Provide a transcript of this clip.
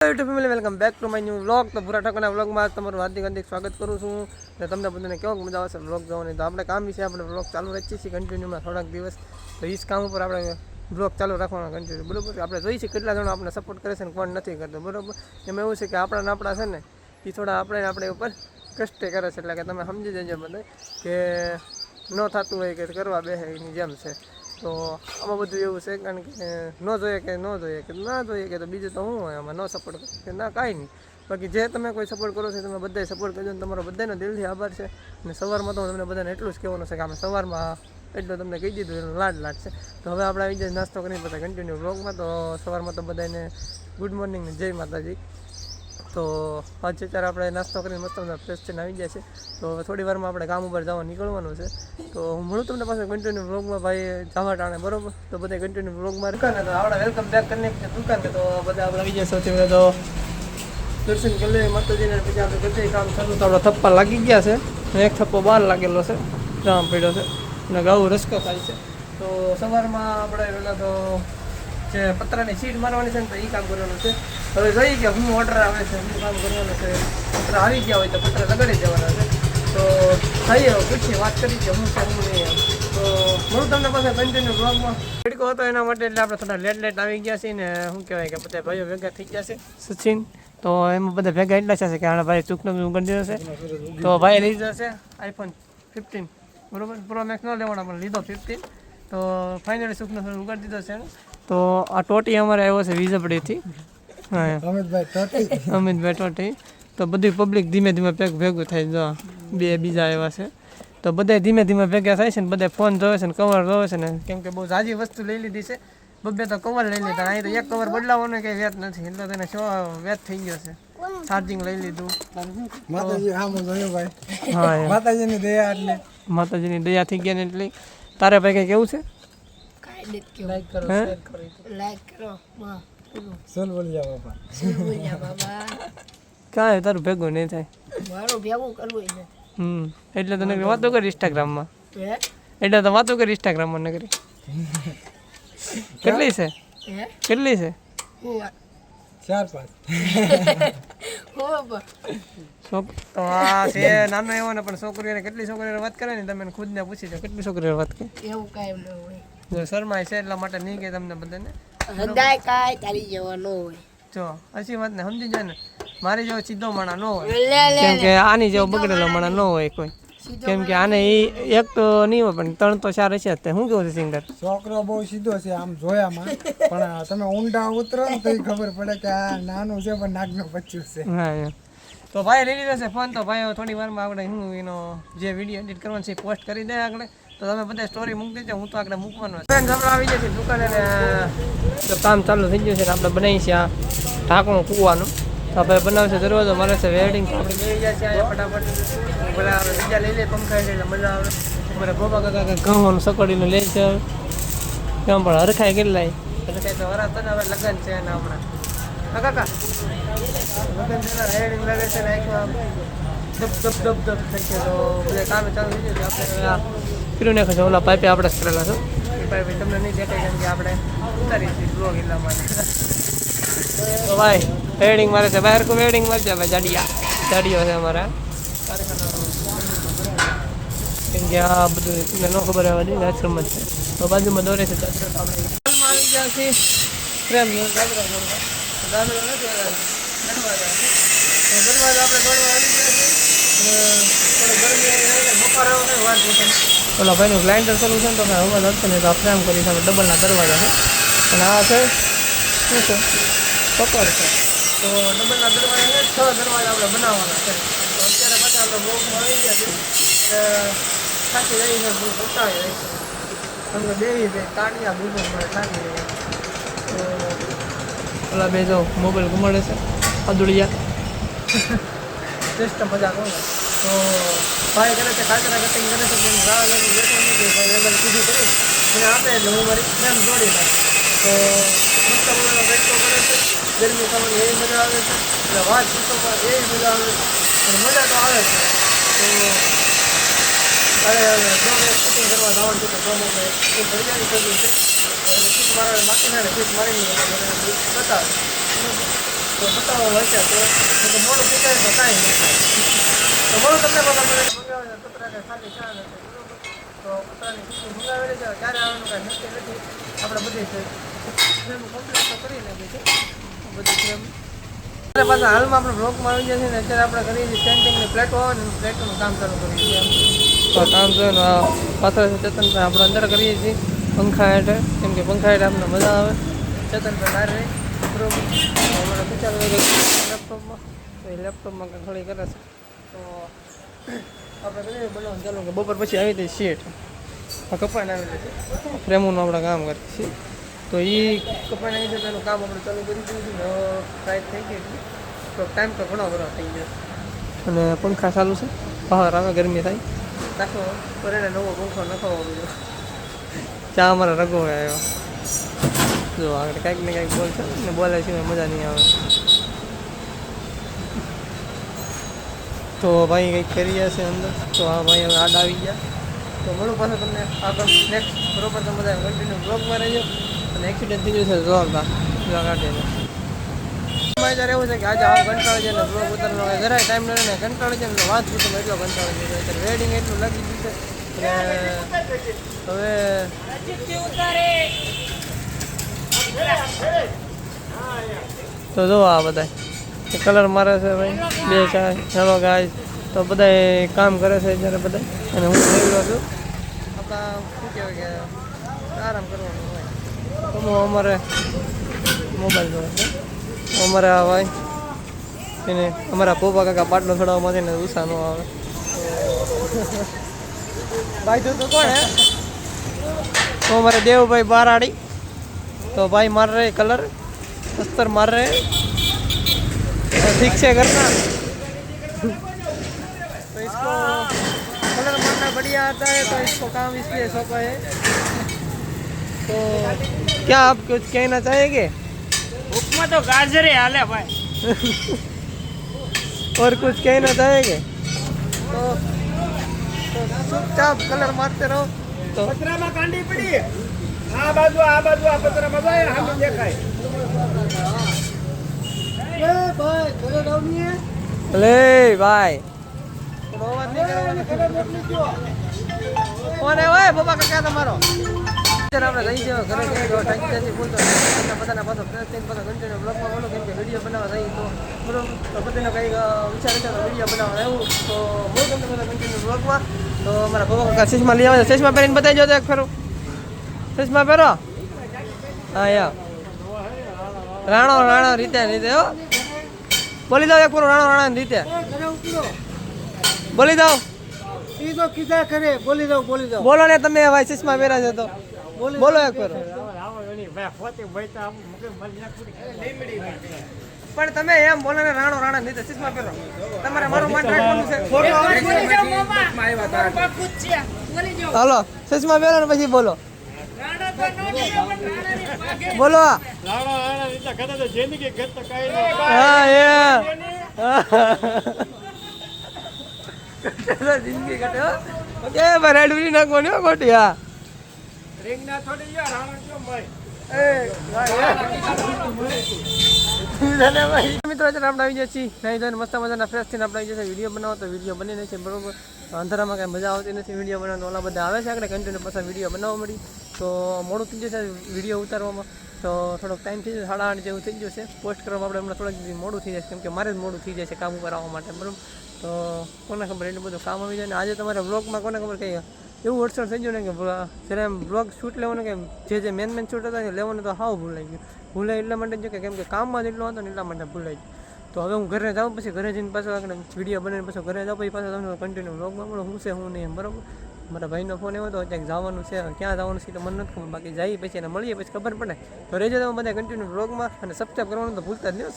YouTube family welcome back to my new vlog. તો પૂરા ઠાકોરના વ્લોગમાં તમારું હાર્દિક સ્વાગત કરું છું. અને તમને બધાને કેવો મજા આવશે વ્લોગ જોવાની. તો આપણે કામ વિશે આપણે વ્લોગ ચાલુ રાખીએ છીએ કન્ટિન્યુમાં થોડાક દિવસ. તો એ જ કામ ઉપર આપણે વ્લોગ ચાલુ રાખવાનો કન્ટિન્યુ, બરાબર. આપણે જોઈ છીએ કેટલા જણો આપણે સપોર્ટ કરે છે ને કોણ નથી કરતો, બરાબર. એમાં એવું છે કે આપણા છે ને એ થોડા આપણે ઉપર કષ્ટ કરે છે, એટલે કે તમે સમજી જજો બધા કે ન થતું હોય કે કરવા બેસે એની જેમ છે. તો આમાં બધું એવું છે, કારણ કે ન જોઈએ કે ના જોઈએ કે તો બીજું તો શું હોય આમાં, ન સપોર્ટ કે ના કાંઈ નહીં. બાકી જે તમે કોઈ સપોર્ટ કરો છો તમે બધાય સપોર્ટ કરજો ને તમારો બધાનો દિલથી આભાર છે. અને સવારમાં તો તમને બધાને એટલું જ કહેવાનું છે કે આપણે સવારમાં એટલું તમને કહી દીધું એનું લાડ છે. તો હવે આપણે આવી જાય નાસ્તો કરીને બધા કન્ટિન્યુ વ્લોગમાં. તો સવારમાં તો બધાને ગુડ મોર્નિંગ ને જય માતાજી. તો આજે અત્યારે આપણે નાસ્તો કરીને મસ્ત ફ્રેશ થઈને આવી ગયા છે. તો થોડી વારમાં આપણે કામ ઉપર જવા નીકળવાનું છે. તો હું મળું તમને પાસે કન્ટિન્યુ વ્લોગમાં ભાઈ જવા ટાણે, બરોબર. તો બધા કન્ટિન્યુ વ્લોગમાં દુકાને તો આપણે વેલકમ બેક કરીને દુકાન. તો બધા આપણે આવી ગયા સૌથી પહેલાં તો દર્શન કરી લઈએ માતાજીને, પછી આપણે બધે કામ ચાલુ. તો આપણા થપ્પા લાગી ગયા છે, એક થપ્પો બહાર લાગેલો છે, જામ પડ્યો છે અને ગાવું રસકો થાય છે. તો સવારમાં આપણે પહેલાં તો જે પતરાની સીટ મારવાની છે ને તો એ કામ કરવાનું છે. હવે જોઈએ કે હું ઓર્ડર આવે છે, હું કામ કરવાનું છે. પતરા આવી ગયા હોય તો પતરા લગાડી દેવાના છે. તો થઈએ પૂછીએ, વાત કરી કે હું છે હું નહીં. તો હું તમને પાસે કન્ટિન્યુ બ્લોગમાં તડકો હતો એના માટે એટલે આપણે થોડા લેટ આવી ગયા છીએ ને શું કહેવાય કે બધા ભાઈઓ ભેગા થઈ ગયા છે સચિન. તો એમાં બધા ભેગા એટલા છે કે આના ભાઈ ચૂકનો ઉગાડી દીધો છે. તો ભાઈ લઈ જશે iPhone 15, બરાબર. પ્રો મેક્સ ન લેવાનો પણ લીધો 15. તો ફાઇનલી ચૂકનો ઉગાડી દીધો છે. તો આ ટોટી અમારે આવ્યો છે વીજપડીથી, હા અમિતભાઈ ટોટી. તો બધી પબ્લિક ધીમે ધીમે ભેગું થાય, જો બે બીજા આવ્યા છે. તો બધા ધીમે ધીમે ભેગા થાય છે ને બધા ફોન જોવે છે ને કવર જોવે છે ને, કેમ કે બહુ ઝાજી વસ્તુ લઈ લીધી છે. બબ્બે તો કવર લઈ લીધા, અહીં તો એક કવર બદલાવવાનો કંઈ વેત નથી, એટલે તેને શો વેત થઈ ગયો છે. ચાર્જિંગ લઈ લીધું. માતાજીની દયા થઈ ગયા ને એટલે. તારે ભાઈ કઈ કેવું છે? કાંઈ તારું ભેગું નહીં થાય, એટલે તને વાતો કરી ઇન્સ્ટાગ્રામમાં, એટલે તો વાતો કરી ઇન્સ્ટાગ્રામમાં ન કરી. કેટલી છે? 4-5. તો આ છે નાનો એવો ને, પણ છોકરીઓને કેટલી છોકરીઓ વાત કરે ને તમે ખુદને પૂછી જાઓ કેટલી છોકરીઓ વાત કરે. એવું કાંઈ ન હોય, જો શરમાય છે એટલા માટે નહીં કે તમને બધાને જો હસી વાત ને સમજી જાય ને. મારી જેવો સીધો માણા ન હોય, કેમ કે આની જેવો બગડેલો માણા ન હોય કોઈ. કેમ કે આને એ એક તો નહીં હોય પણ 3 તો 4 હશે. શું કેવું છે સિંગર? છોકરો બહુ સીધો છે આમ જોયામાં, પણ તમે ઊંડા ઉતરો ને તો ખબર પડે કે આ નાનું છે પણ નાગનો બચ્ચું છે. હા, તો ભાઈ લઈ લીધો છે ફોન. તો ભાઈ થોડી વારમાં આપણે હું એનો જે વિડીયો એડિટ કરવાનો છે પોસ્ટ કરી દે આગળ. તો તમે બધા સ્ટોરી મૂકી દેજો, હું તો આગળ મૂકવાનો છે. આપણે આવી જાય છે દુકાને ને તો કામ ચાલુ થઈ ગયું છે ને આપણે બનાવી છે આ ઢાંકણું કૂવાનું. તો આપણે બનાવશે દરવાજો મારે છે વેલ્ડિંગ. આપણે મેળવી જાય છે અહીંયા ફટાફટ. બધા આપણે બીજા લઈ લે પંખા એટલે મજા આવે. અમારે ગોપા કાકા ઘઉંનું સકડીને લે છે, કેમ પણ હરખાય કેટલાય હરખાય તો વરાત ને હવે લગ્ન છે એના હમણાં. હા કાકા લગ્ન છે ને વેલ્ડિંગ લાગે છે ને આખમાં ધબ થઈ છે. તો બધા કામે ચાલુ થઈ જાય. આપણે ફીરું નાખે છે ઓલા પાઇપે આપણે જ કરેલા છો. એ પાઇપે તમને નહીં દેખાય કેમ કે આપણે ઉતારી છીએ બ્લોગ એટલા માટે. તો ભાઈ વેડિંગ મારે છે, બહાર કો વેડિંગ મારે છે ભાઈ. જાડીઓ છે અમારા કેમ કે આ બધું તમને ન ખબર આવવાની આશ્રમ જ છે. તો બાજુમાં દોરે છે આપણે આવી ગયા છીએ પ્રેમ દરવાજો આપણે દોડવા આવી ગયા છીએ. બપોર વાત ઓલા ભાઈનું ગ્લાઇન્ડર ચાલુ છે ને તો મેં અવાજ હતો ને તો ફ્રેમ કરી સામે ડબલના દરવાજા છે. અને આ છે શું છે? પકડ છે. તો ડબલના દરવાજા છે, 6 દરવાજા આપણે બનાવવાના છે. તો અત્યારે પાછા આપણે બોક્સમાં આવી ગયા છે. થાકી રહી છે, બહુ બતાવી રહી છે. તમને બેવી છે કાઢ્યા બૂમો મળે થાકી રહી. તો ઓલા બે જો મોબાઈલ ઘુમાડે છે અદુડિયા શ્રેષ્ઠ મજા કહું. તો ભાઈ કરે છે કાચરા કટિંગ કરે છે, પણ રાહ લઈને બેઠો નથી. ભાઈ આગળ સીધી કરી એને આપે એટલે હું મારી ફ્રેમ જોડી નાખું. તો મસ્ત મજાનો બેઠો કરે છે. ગરમી થવાની એવી મજા આવે છે, એટલે વાત પૂછવામાં એવી મજા આવે છે, અને મજા તો આવે છે. તો અરે જો મેં શૂટિંગ કરવા જવાનું છે તો જો મેં એ તૈયારી કરવી છે. તો એને શીટ મારવા બાકી ના શીટ મારીને બતાવે. તો બતાવો હોય છે તો મોડું થઈ જાય તો કાંઈ નહીં થાય. તો મોડું તમને બધા મંગાવે કપડા કે ખાલી ચા નથી બરોબર. તો કપડાની ખુશી મંગાવેલી છે ક્યારે આવવાનું કાંઈ નક્કી નથી. આપણે બધી ફ્રેમ કમ્પ્લીટ તો કરી નાખી છે બધી ફ્રેમ. પાછા હાલમાં આપણે બ્લોકમાં આવી જાય છે ને અત્યારે આપણે કરીએ છીએ પેન્ટિંગની પ્લેટો આવે ને પ્લેટોનું કામ ચાલુ કરીએ છીએ. તો કામ છે ને પાછળ ચેતનભાઈ આપણે અંદર કરીએ છીએ પંખા હેઠળ, કેમ કે પંખા હેઠળ આપણને મજા આવે. ચેતનભાઈ બહાર રહી બરોબર. અમારે વિચાર લેપટોપમાં તો એ લેપટોપમાં કંઈ થોડી કરે છે. તો આપણે કરીએ બનાવવાનું ચાલુ કે બપોર પછી આવી હતી શીટ આ કપાઈને આવેલી છે ફ્રેમોનું આપણે કામ કરીએ છીએ. તો એ કપાઈને આવી છે તો એનું કામ આપણે ચાલુ કરી દીધું છે. ટાઈટ થઈ ગઈ તો ટાઈમ તો ઘણો ઘણો થઈ ગયો અને પંખા ચાલુ છે. બહાર આવે ગરમી થાય નાખો પર એને નવો પંખો નખાવો બીજો. ચા અમારા રગો આવ્યો જો આગળ કાંઈક ને કાંઈક બોલશે ને બોલે છે મજા નહીં આવે. તો ભાઈ કંઈક કરીએ છે અંદર. તો આ ભાઈ હવે આડા આવી ગયા. તો મળું પાછું તમને આગળ નેક્સ્ટ બરોબર. તમે બધા કન્ટિન્યુ બ્લોગમાં રહેજો. અને એક્સિડન્ટ થઈ જશે જોરદાર કાઢીએ છે. ત્યારે એવું છે કે આજે આવો કંટાળી જાય ને બ્લોગ ઉતારવાનો જરાય ટાઈમ ન રહે ને કંટાળી જાય ને વાત પૂછવામાં એટલો કંટાળી જાય. અત્યારે વેડિંગ એટલું લાગી ગયું છે હવે તો જો આ બધા કલર મારે છે ભાઈ બે ચાર ચાલો ગાય. તો બધા કામ કરે છે જ્યારે બધા અને હું રહેલો છું. આપણા શું કહેવાય કે આરામ કરવાનું હોય તો અમારે મોબાઈલ જોવે છે. અમારે આ ભાઈ એને અમારા પોપા કાકા પાટલો ચડાવવામાંથી ને ઉષા ન આવે. ભાઈ તો કોણ હે તો અમારે દેવભાઈ બારાડી. तो भाई मार रहे कलर अस्तर मार रहे तो ठीक से करना. तो इसको कलर मारना बढ़िया आता है तो इसको काम इसलिए सौंपा है. तो क्या आप कुछ कहना चाहेंगे? उपमा तो गाजरे हाले भाई. और कुछ कहना चाहेंगे? तो चुपचाप कलर मारते रहो. तो પતરામાં કાંડી પડી આ બાજુ આ પતરામાં જાય હામે દેખાય. ए भाई चलो डाउनी है ले भाई तो बात नहीं करो. કોને ઓય બાબા કાકા તમારો અત્યારે આપણે જઈ છે ઘરે જઈ તો ટાઈમ જતી બોલતો બધાના પાછો પ્રયત્ન પાછો કન્ટિન્યુ બ્લોગમાં બોલો કેમ કે વિડીયો બનાવવા જઈ તો બરોબર. તો બધાને કંઈક વિચાર તો વિડીયો બનાવવા એવું તો બહુ તમને બધા કન્ટિન્યુ બ્લોગમાં. તો અમારા બાબા કાકા ચશ્મા લઈ આવે છે. ચશ્મા પહેરીને બતાવી જો એક ફેરું ચશ્મા પહેરો. હા યા રાણો રીતે હો બોલી દો એક પૂરો રાણો રીતે બોલી દો. ઈ તો કીધા કરે બોલી દઉં બોલો ને તમે ભાઈ ચશ્મા પહેરા છે તો બોલો એક ફેરો. પણ તમે એમ બોલો ને રાણા રીતે ચશ્મા પહેરો. તમારે મારું માન રાખવાનું છે. હાલો ચશ્મા પહેરો ને પછી બોલો બોલો. હા એ જિંદગી કાઢે ઓકે ભાઈ રેડ ઉડી નાખવાની હો ખોટી. હા મિત્રો અત્યારે આપણે આવી જાય છીએ નહીં ધોઈને મસ્ત મજાના ફ્રેશ થઈને આપણે આવી જશે. વિડીયો બનાવો તો વિડીયો બની છે બરોબર. અંધારામાં કાંઈ મજા આવતી નથી વિડીયો બનાવવાનો. ઓલા બધા આવે છે આગળ કન્ટિન્યુ પાછા વિડીયો બનાવવા મળી તો મોડું થઈ જશે વિડીયો ઉતારવામાં. તો થોડોક ટાઈમ થઈ જશે 8:30 જેવું થઈ જશે. પોસ્ટ કરવામાં આપણે હમણાં થોડાક મોડું થઈ જશે કેમ કે મારે જ મોડું થઈ જાય છે કામ ઉપર આવવા માટે બરાબર. તો કોને ખબર એટલું બધું કામ આવી જાય ને આજે તમારા બ્લોગમાં કોને ખબર કંઈ એવું અડચણ થઈ ગયું ને કે જ્યારે એમ બ્લોગ શૂટ લેવાનું કે જે મેન શૂટ હતા ને લેવાનું તો હાવ ભૂલાઈ ગયું. ભૂલાય એટલા માટે જો કે કેમ કે કામમાં જ એટલો હતો ને એટલા માટે ભૂલાઈ ગયું. તો હવે હું ઘરે જાઉં પછી ઘરે જઈને પાછો આગળ વિડીયો બનાવીને પાછો ઘરે જાઉં પછી પાછો તમને કન્ટિન્યુ બ્લોગમાં મળો હું છે હું નહીં એમ બરાબર. મારા ભાઈનો ફોન એવો હતો ક્યાંક જવાનું છે ક્યાં જવાનું છે તો મને નથી ખબર. બાકી જઈએ પછી એને મળીએ પછી ખબર પડે. તો રહેજો તમે બધા કન્ટિન્યુ બ્લોગમાં અને સબસ્ક્રાઈબ કરવાનું તો ભૂલતા જ નહીં.